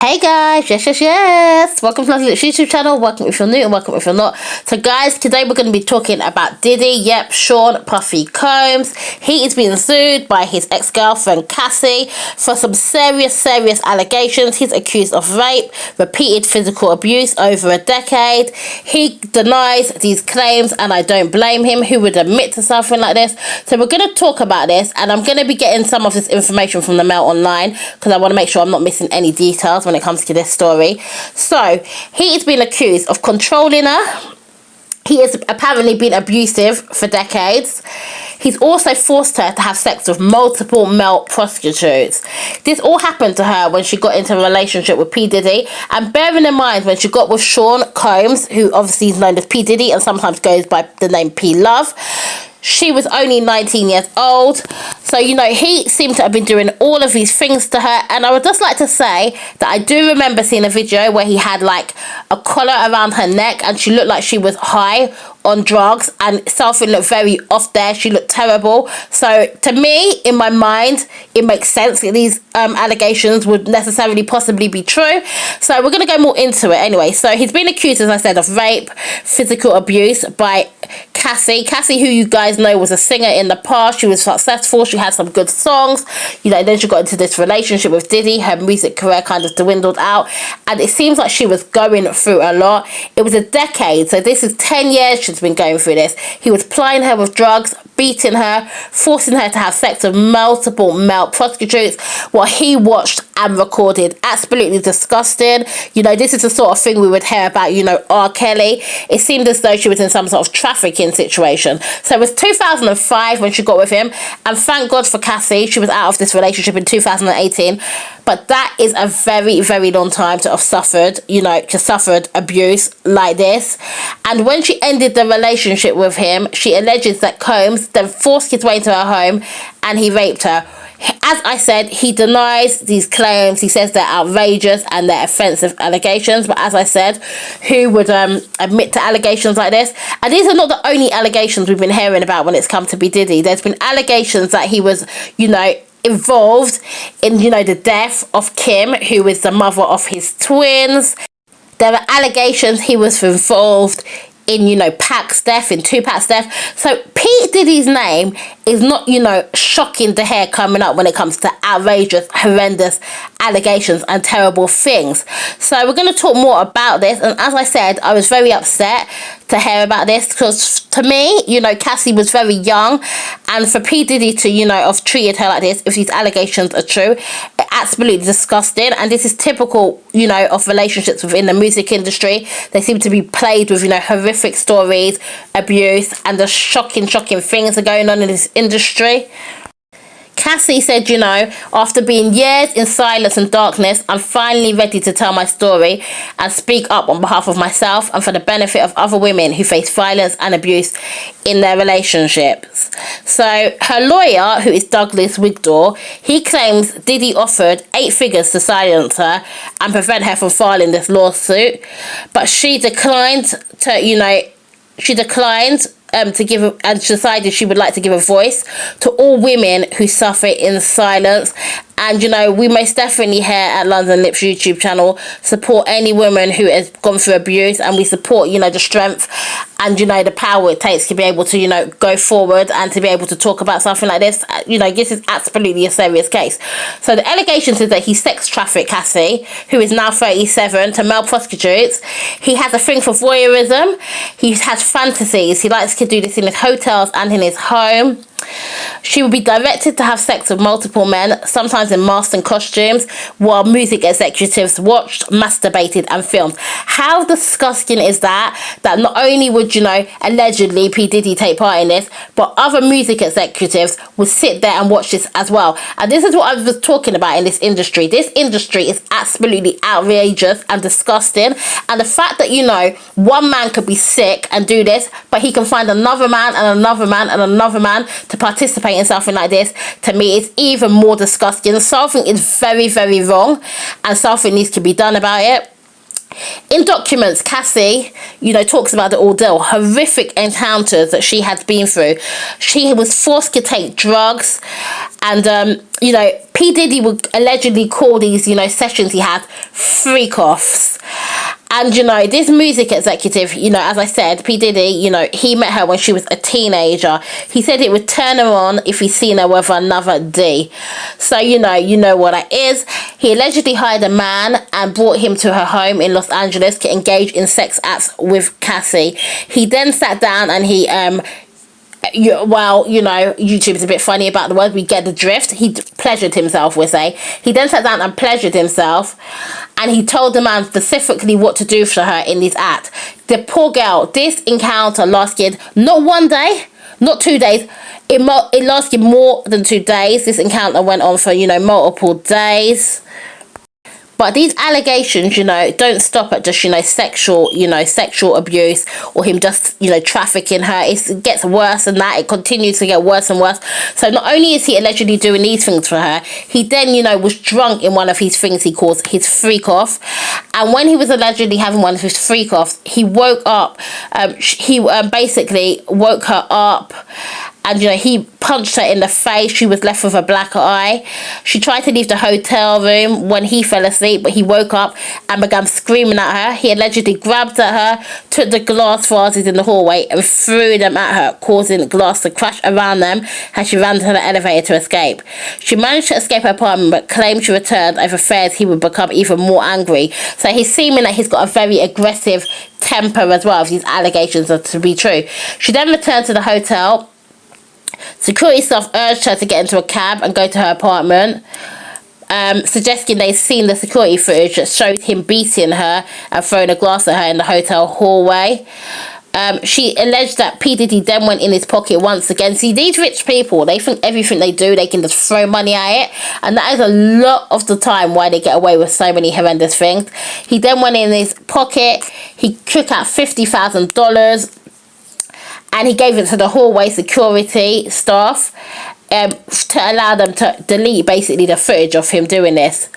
Hey guys, yes. Welcome to my YouTube channel. Welcome if you're new and welcome if you're not. So guys, today we're going to be talking about Diddy. Yep, Sean Puffy Combs. He is being sued by his ex-girlfriend Cassie for some serious allegations. He's accused of rape, repeated physical abuse over a decade. He denies these claims and I don't blame him. Who would admit to something like this? So we're going to talk about this and I'm going to be getting some of this information from the Mail Online because I want to make sure I'm not missing any details when it comes to this story. So he is being accused of controlling her. He has apparently been abusive for decades. He's also forced her to have sex with multiple male prostitutes. This all happened to her when she got into a relationship with P. Diddy. And bearing in mind, when she got with Sean Combs, who obviously is known as P. Diddy and sometimes goes by the name P. Love, she was only 19 years old. So, you know, he seemed to have been doing all of these things to her. And I would just like to say that I do remember seeing a video where he had like a collar around her neck and she looked like she was high on drugs and something looked very off there. She looked terrible. So to me, in my mind, it makes sense that these allegations would necessarily possibly be true. So we're going to go more into it anyway. So he's been accused, as I said, of rape, physical abuse by Cassie. Cassie, who you guys know, was a singer in the past. She was successful. She had some good songs. You know, then she got into this relationship with Diddy. Her music career kind of dwindled out. And it seems like she was going through a lot. It was a decade. So this is 10 years she's been going through this. He was plying her with drugs, beating her, forcing her to have sex with multiple male prostitutes, what he watched and recorded. Absolutely disgusting. You know, this is the sort of thing we would hear about, you know, R. Kelly. It seemed as though she was in some sort of trafficking situation. So it was 2005 when she got with him, and thank God for Cassie, she was out of this relationship in 2018. But that is a very long time to have suffered, you know, to suffered abuse like this. And when she ended the relationship with him, she alleges that Combs then forced his way into her home and he raped her. As I said, he denies these claims. He says they're outrageous and they're offensive allegations. But as I said, who would admit to allegations like this? And these are not the only allegations we've been hearing about when it's come to P. Diddy. There's been allegations that he was, you know, involved in, you know, the death of Kim, who is the mother of his twins. There are allegations he was involved in, you know, Pac's death, in Tupac's death. So P. Diddy's name is not, you know, shocking to hear coming up when it comes to outrageous, horrendous allegations and terrible things. So we're going to talk more about this. And as I said, I was very upset to hear about this because to me, you know, Cassie was very young, and for P. Diddy to, you know, have treated her like this, if these allegations are true, absolutely disgusting. And this is typical, you know, of relationships within the music industry. They seem to be plagued with, you know, horrific stories, abuse, and the shocking things are going on in this industry. Cassie said, you know, after being years in silence and darkness, I'm finally ready to tell my story and speak up on behalf of myself and for the benefit of other women who face violence and abuse in their relationships. So her lawyer, who is Douglas Wigdor, he claims Diddy offered 8 figures to silence her and prevent her from filing this lawsuit, but she declined to, you know, to give and decided she would like to give a voice to all women who suffer in silence. And, you know, we most definitely here at London Lips YouTube channel support any woman who has gone through abuse, and we support, you know, the strength and, you know, the power it takes to be able to, you know, go forward and to be able to talk about something like this. You know, this is absolutely a serious case. So the allegations is that he sex trafficked Cassie, who is now 37, to male prostitutes. He has a thing for voyeurism. He has fantasies. He likes to do this in his hotels and in his home. She would be directed to have sex with multiple men, sometimes in masks and costumes, while music executives watched, masturbated and filmed. How disgusting is that? That not only would, you know, allegedly P. Diddy take part in this, but other music executives would sit there and watch this as well. And this is what I was talking about in this industry. This industry is absolutely outrageous and disgusting. And the fact that, you know, one man could be sick and do this, but he can find another man and another man and another man to participate in something like this, to me is even more disgusting. Something is very wrong and something needs to be done about it. In documents, Cassie, you know, talks about the ordeal, horrific encounters that she had been through. She was forced to take drugs And you know, P Diddy would allegedly call these, you know, sessions he had freak offs. And, you know, this music executive, you know, as I said, P Diddy, you know, he met her when she was a teenager. He said it would turn her on if he's seen her with another D. So, you know what that is. He allegedly hired a man and brought him to her home in Los Angeles to engage in sex acts with Cassie. He then sat down and he, well, you know, YouTube is a bit funny about the word. We get the drift. He pleasured himself, we say. He then sat down and pleasured himself, and he told the man specifically what to do for her in this act. The poor girl, this encounter lasted not 1 day, not 2 days. It lasted more than 2 days. This encounter went on for, you know, multiple days. But these allegations, you know, don't stop at just, you know, sexual abuse or him just, you know, trafficking her. It gets worse than that. It continues to get worse and worse. So not only is he allegedly doing these things for her, he then, you know, was drunk in one of his things he calls his freak off. And when he was allegedly having one of his freak offs, he woke up, he basically woke her up. And, you know, he punched her in the face. She was left with a black eye. She tried to leave the hotel room when he fell asleep, but he woke up and began screaming at her. He allegedly grabbed at her, took the glass vases in the hallway and threw them at her, causing glass to crash around them as she ran to the elevator to escape. She managed to escape her apartment, but claimed she returned over fears he would become even more angry. So he's seeming that he's got a very aggressive temper as well, if these allegations are to be true. She then returned to the hotel. Security staff urged her to get into a cab and go to her apartment, suggesting they'd seen the security footage that showed him beating her and throwing a glass at her in the hotel hallway. She alleged that P. Diddy then went in his pocket once again. See, these rich people, they think everything they do, they can just throw money at it. And that is a lot of the time why they get away with so many horrendous things. He then went in his pocket. He took out $50,000. And he gave it to the hallway security staff to allow them to delete basically the footage of him doing this.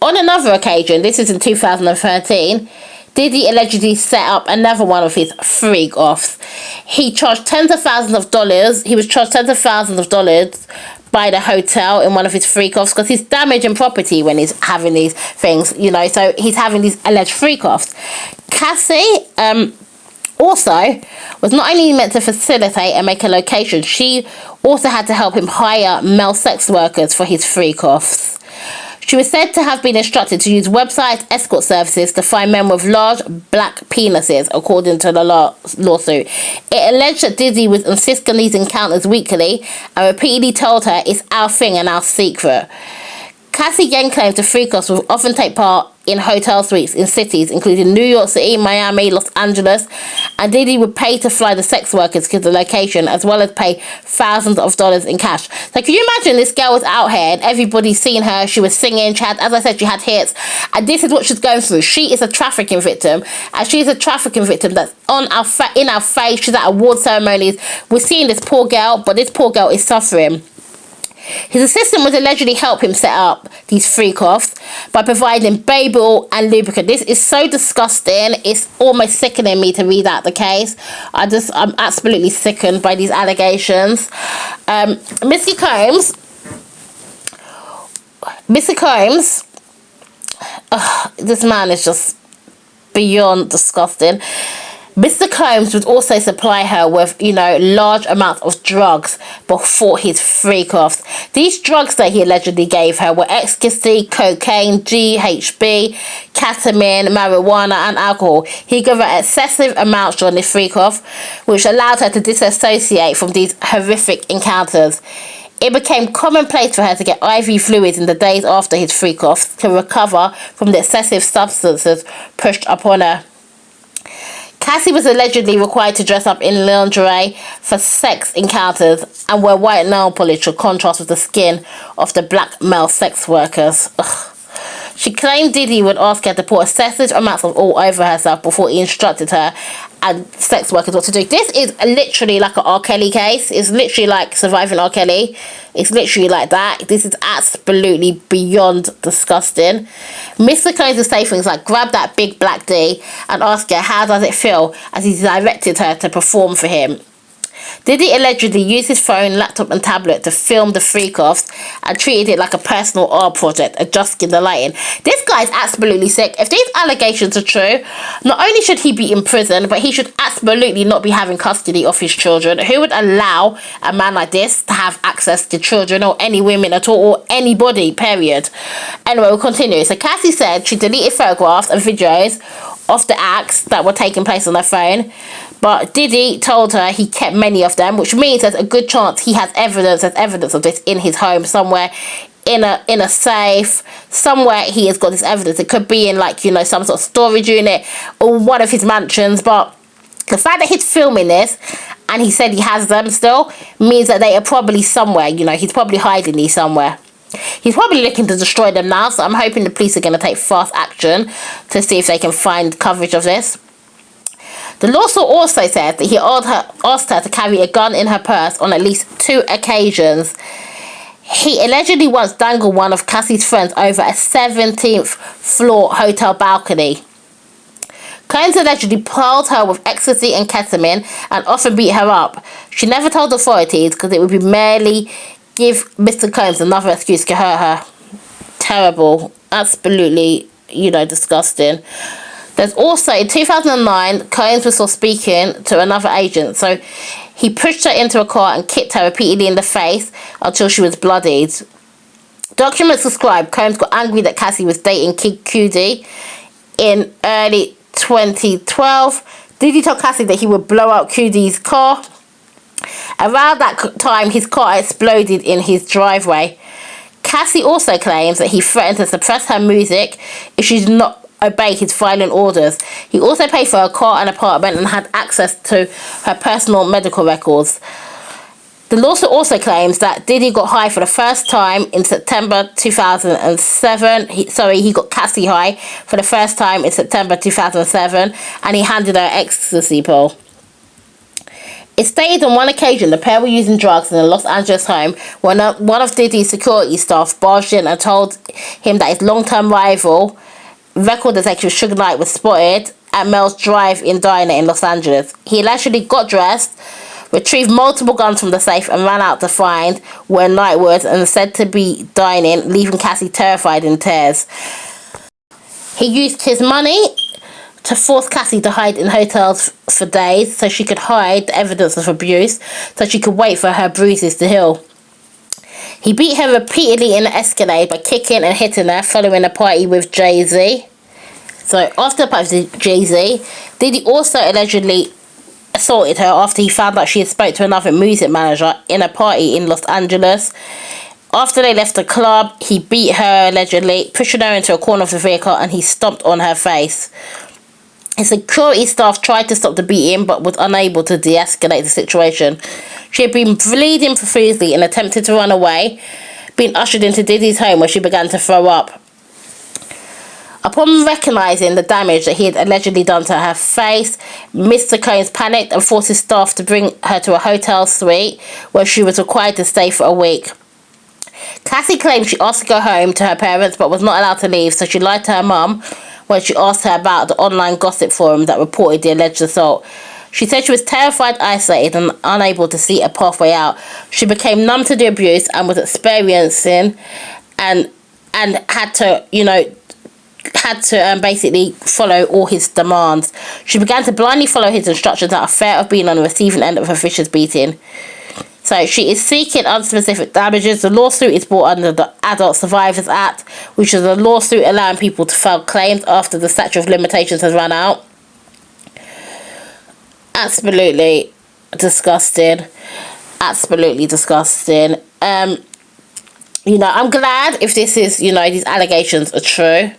On another occasion, this is in 2013, Diddy allegedly set up another one of his freak offs. He charged tens of thousands of dollars. He was charged tens of thousands of dollars by the hotel in one of his freak offs because he's damaging property when he's having these things, you know. So he's having these alleged freak offs. Cassie, also, was not only meant to facilitate and make a location, she also had to help him hire male sex workers for his freak offs. She was said to have been instructed to use website escort services to find men with large black penises, according to the lawsuit. It alleged that Diddy would insist on these encounters weekly and repeatedly told her it's our thing and our secret. Cassie again claimed the freak offs would often take part in hotel suites in cities including New York City, Miami, Los Angeles, and Diddy would pay to fly the sex workers to the location as well as pay thousands of dollars in cash. So can you imagine this girl was out here and everybody's seen her, she was singing, she had, as I said, she had hits, and this is what she's going through. She is a trafficking victim, and she's a trafficking victim that's in our face. She's at award ceremonies. We're seeing this poor girl, but this poor girl is suffering. His assistant would allegedly help him set up these freak offs by providing baby oil and lubricant. This is so disgusting. It's almost sickening me to read out the case. I'm absolutely sickened by these allegations. Mr. Combs, this man is just beyond disgusting. Mr. Combs would also supply her with, you know, large amounts of drugs before his freak offs. These drugs that he allegedly gave her were ecstasy, cocaine, GHB, ketamine, marijuana, and alcohol. He gave her excessive amounts during his freak off, which allowed her to disassociate from these horrific encounters. It became commonplace for her to get IV fluids in the days after his freak offs to recover from the excessive substances pushed upon her. Cassie was allegedly required to dress up in lingerie for sex encounters and wear white nail polish to contrast with the skin of the black male sex workers. Ugh. She claimed Diddy would ask her to pour excessive amounts of oil over herself before he instructed her and sex workers what to do. This is literally like an R. Kelly case. It's literally like Surviving R. Kelly. It's literally like that. This is absolutely beyond disgusting. Mr. Combs would say things like, grab that big black D and ask her how does it feel, as he directed her to perform for him. Diddy allegedly used his phone, laptop and tablet to film the freak-offs and treated it like a personal art project, adjusting the lighting. This guy's absolutely sick. If these allegations are true, not only should he be in prison, but he should absolutely not be having custody of his children. Who would allow a man like this to have access to children or any women at all, or anybody, period? Anyway, we'll continue. So Cassie said she deleted photographs and videos of the acts that were taking place on her phone, but Diddy told her he kept many of them, which means there's a good chance he has evidence. There's evidence of this in his home somewhere, in a safe somewhere. He has got this evidence. It could be in, like, you know, some sort of storage unit or one of his mansions. But the fact that he's filming this and he said he has them still means that they are probably somewhere. You know, he's probably hiding these somewhere. He's probably looking to destroy them now, so I'm hoping the police are going to take fast action to see if they can find coverage of this. The lawsuit also says that he asked her to carry a gun in her purse on at least 2 occasions. He allegedly once dangled one of Cassie's friends over a 17th floor hotel balcony. Combs allegedly piled her with ecstasy and ketamine and often beat her up. She never told authorities because it would be merely give Mr. Combs another excuse to hurt her. Terrible. Absolutely, you know, disgusting. There's also, in 2009, Combs was still speaking to another agent. So he pushed her into a car and kicked her repeatedly in the face until she was bloodied. Documents describe Combs got angry that Cassie was dating Kid Cudi in early 2012. Diddy told Cassie that he would blow up Cudi's car. Around that time, his car exploded in his driveway. Cassie also claims that he threatened to suppress her music if she did not obey his violent orders. He also paid for her car and apartment and had access to her personal medical records. The lawsuit also claims that Diddy got high for the first time in September 2007. He got Cassie high for the first time in September 2007, and he handed her ecstasy pill. It stated on one occasion the pair were using drugs in a Los Angeles home when one of Diddy's security staff barged in and told him that his long-term rival, record executive Suge Knight, was spotted at Mel's Drive-In Diner in Los Angeles. He allegedly got dressed, retrieved multiple guns from the safe and ran out to find where Knight was and said to be dining, leaving Cassie terrified in tears. He used his money to force Cassie to hide in hotels for days so she could hide the evidence of abuse, so she could wait for her bruises to heal. He beat her repeatedly in the Escalade by kicking and hitting her following a party with Jay-Z. So after the party with Jay-Z, Diddy also allegedly assaulted her after he found out she had spoke to another music manager in a party in Los Angeles. After they left the club, he beat her allegedly, pushing her into a corner of the vehicle, and he stomped on her face. His security staff tried to stop the beating but was unable to de-escalate the situation. She had been bleeding profusely and attempted to run away, being ushered into Diddy's home where she began to throw up. Upon recognising the damage that he had allegedly done to her face, Mr. Combs panicked and forced his staff to bring her to a hotel suite where she was required to stay for a week. Cassie claimed she asked to go home to her parents but was not allowed to leave, so she lied to her mum when she asked her about the online gossip forum that reported the alleged assault. She said she was terrified, isolated, and unable to see a pathway out. She became numb to the abuse and was experiencing and had to basically follow all his demands. She began to blindly follow his instructions out of fear of being on the receiving end of a vicious beating. So she is seeking unspecific damages. The lawsuit is brought under the Adult Survivors Act, which is a lawsuit allowing people to file claims after the statute of limitations has run out. Absolutely disgusting. Absolutely disgusting. I'm glad if this is, these allegations are true,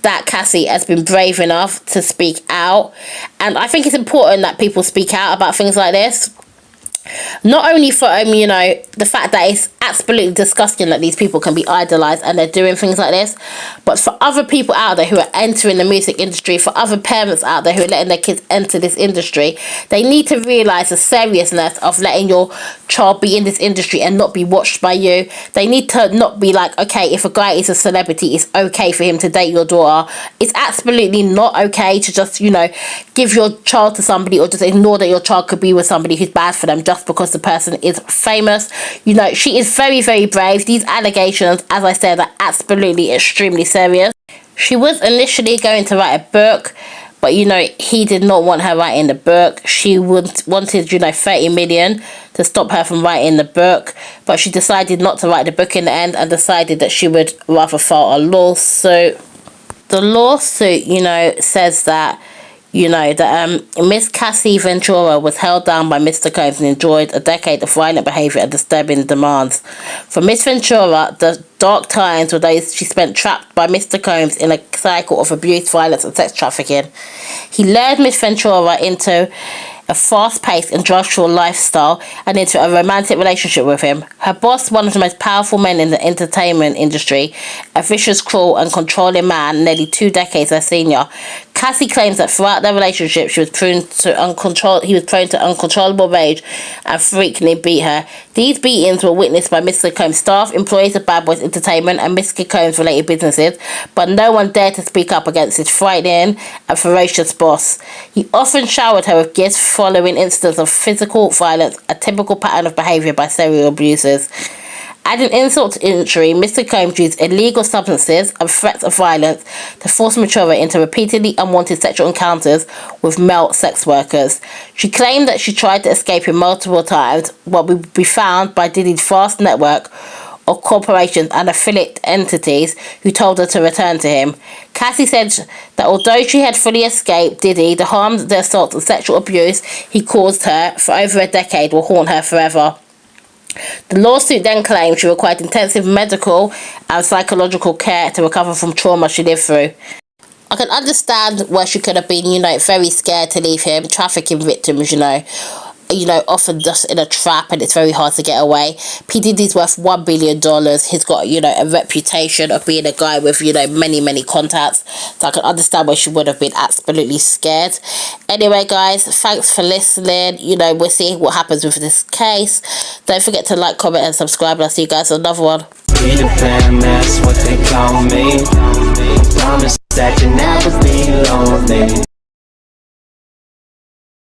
that Cassie has been brave enough to speak out. And I think it's important that people speak out about things like this. Not only for you know, the fact that it's absolutely disgusting that these people can be idolized and they're doing things like this, but for other people out there who are entering the music industry, for other parents out there who are letting their kids enter this industry, they need to realize the seriousness of letting your child be in this industry and not be watched by you. They need to not be like, okay, if a guy is a celebrity, it's okay for him to date your daughter. It's absolutely not okay to just, you know, give your child to somebody or just ignore that your child could be with somebody who's bad for them just because the person is famous. You know, she is very, very brave. These allegations, as I said, are absolutely extremely serious. She was initially going to write a book, but, you know, he did not want her writing the book. She wanted, you know, 30 million to stop her from writing the book, but she decided not to write the book in the end and decided that she would rather file a lawsuit. The lawsuit, you know, says that, you know, that Miss Cassie Ventura was held down by Mr. Combs and enjoyed a decade of violent behaviour and disturbing demands. For Miss Ventura, the dark times were those she spent trapped by Mr. Combs in a cycle of abuse, violence and sex trafficking. He lured Miss Ventura into a fast-paced and drug-fueled lifestyle and into a romantic relationship with him. Her boss, one of the most powerful men in the entertainment industry, a vicious, cruel and controlling man, nearly 2 decades her senior. Cassie claims that throughout their relationship, he was prone to uncontrollable rage and frequently beat her. These beatings were witnessed by Mr. Combs' staff, employees of Bad Boys Entertainment and Mr. Combs' related businesses, but no one dared to speak up against his frightening and ferocious boss. He often showered her with gifts following incidents of physical violence, a typical pattern of behaviour by serial abusers. Adding insult to injury, Mr. Combs used illegal substances and threats of violence to force Ventura into repeatedly unwanted sexual encounters with male sex workers. She claimed that she tried to escape him multiple times, but would be found by Diddy's vast network of corporations and affiliate entities who told her to return to him. Cassie said that although she had fully escaped Diddy, the harms, the assault and sexual abuse he caused her for over a decade will haunt her forever. The lawsuit then claimed she required intensive medical and psychological care to recover from trauma she lived through. I can understand where she could have been, you know, very scared to leave him, trafficking victims, you know, often just in a trap and it's very hard to get away. P. Diddy's worth $1 billion. He's got, you know, a reputation of being a guy with, you know, many contacts. So I can understand why she would have been absolutely scared. Anyway, guys, thanks for listening. You know, we'll see what happens with this case. Don't forget to like, comment and subscribe. And I'll see you guys on another one. Peter Pan, that's what they call me.